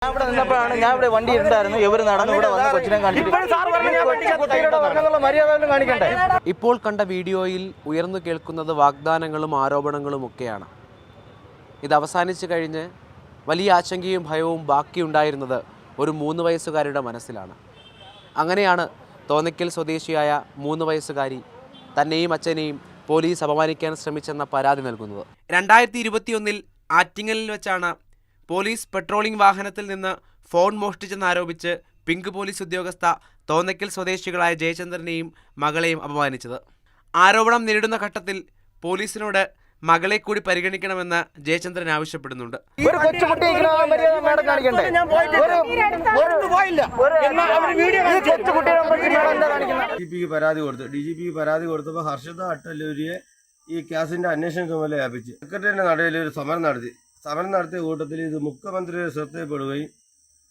ഞാൻ ഇവിടെ വണ്ടി ഉണ്ടായിരുന്നു. ഇവർ നടന്നു ഇവിടെ വന്ന് കൊച്ചിനെ കാണിക്കണ്ടേ? ഇപ്പോൾ കണ്ട വീഡിയോയിൽ ഉയർന്നു കേൾക്കുന്നത് വാഗ്ദാനങ്ങളും ആരോപണങ്ങളും ഒക്കെയാണ്. ഇത് അവസാനിച്ചു കഴിഞ്ഞ് വലിയ ആശങ്കയും ഭയവും ബാക്കിയുണ്ടായിരുന്നത് ഒരു 3 വയസ്സുകാരിയുടെ മനസ്സിലാണ്. അങ്ങനെയാണ് തോന്നയ്ക്കൽ സ്വദേശിയായ 3 വയസ്സുകാരി തന്നെയും അച്ഛനെയും പോലീസ് അപമാനിക്കാൻ ശ്രമിച്ചെന്ന പരാതി നൽകുന്നത്. 2021 ആറ്റിങ്ങലിൽ വെച്ചാണ് പോലീസ് പെട്രോളിംഗ് വാഹനത്തിൽ നിന്ന് ഫോൺ മോഷ്ടിച്ചെന്നാരോപിച്ച് പിങ്ക് പോലീസ് ഉദ്യോഗസ്ഥ തോന്നയ്ക്കൽ സ്വദേശികളായ ജയചന്ദ്രനെയും മകളെയും അപമാനിച്ചത്. ആരോപണം നേരിടുന്ന ഘട്ടത്തിൽ പോലീസിനോട് മകളെ കൂടി പരിഗണിക്കണമെന്ന് ജയചന്ദ്രൻ ആവശ്യപ്പെടുന്നുണ്ട്. പരാതി കൊടുത്തപ്പോൾ ഹർഷദ അട്ടല്ലൂരിയെ ഈ കേസിന്റെ അന്വേഷണ ചുമതല ഏൽപ്പിച്ച് സെക്രട്ടറിയുടെ നടയിൽ ഒരു സമരം നടത്തിയ കൂട്ടത്തിൽ ഇത് മുഖ്യമന്ത്രിയുടെ ശ്രദ്ധയിൽപ്പെടുകയും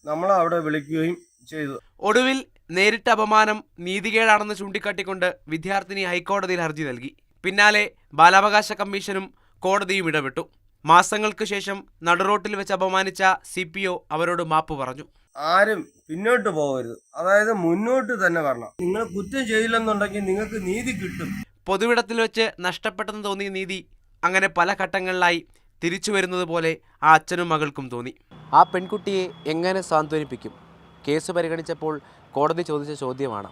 നമ്മളെ അവിടെ വിളിക്കുകയും ചെയ്തു. ഒടുവിൽ നേരിട്ട അപമാനം നീതികേടാണെന്ന് ചൂണ്ടിക്കാട്ടിക്കൊണ്ട് വിദ്യാർത്ഥിനി ഹൈക്കോടതിയിൽ ഹർജി നൽകി. പിന്നാലെ ബാലാവകാശ കമ്മീഷനും കോടതിയും ഇടപെട്ടു. മാസങ്ങൾക്ക് ശേഷം നടുറോട്ടിൽ വെച്ച് അപമാനിച്ച CPO അവരോട് മാപ്പ് പറഞ്ഞു. ആരും പിന്നോട്ട് പോകരുത്, അതായത് മുന്നോട്ട് തന്നെ വരണം. നിങ്ങൾ കുറ്റം ചെയ്യില്ലെന്നുണ്ടെങ്കിൽ നിങ്ങൾക്ക് നീതി കിട്ടും. പൊതുവിടത്തിൽ വെച്ച് നഷ്ടപ്പെട്ടെന്ന് തോന്നിയ നീതി അങ്ങനെ പല ഘട്ടങ്ങളിലായി തിരിച്ചു വരുന്നത് പോലെ ആ അച്ഛനും മകൾക്കും തോന്നി. ആ പെൺകുട്ടിയെ എങ്ങനെ സാന്ത്വനിപ്പിക്കും? കേസ് പരിഗണിച്ചപ്പോൾ കോടതി ചോദിച്ച ചോദ്യമാണ്.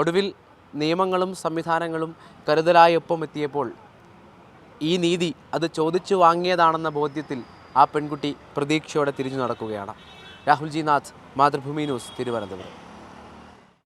ഒടുവിൽ നിയമങ്ങളും സംവിധാനങ്ങളും കരുതലായി ഒപ്പം എത്തിയപ്പോൾ ഈ നീതി അത് ചോദിച്ചു വാങ്ങിയതാണെന്ന ബോധ്യത്തിൽ ആ പെൺകുട്ടി പ്രതീക്ഷയോടെ തിരിഞ്ഞു നടക്കുകയാണ്. Rahul G Nath, Mathrubhumi news, Thiruvananthapuram.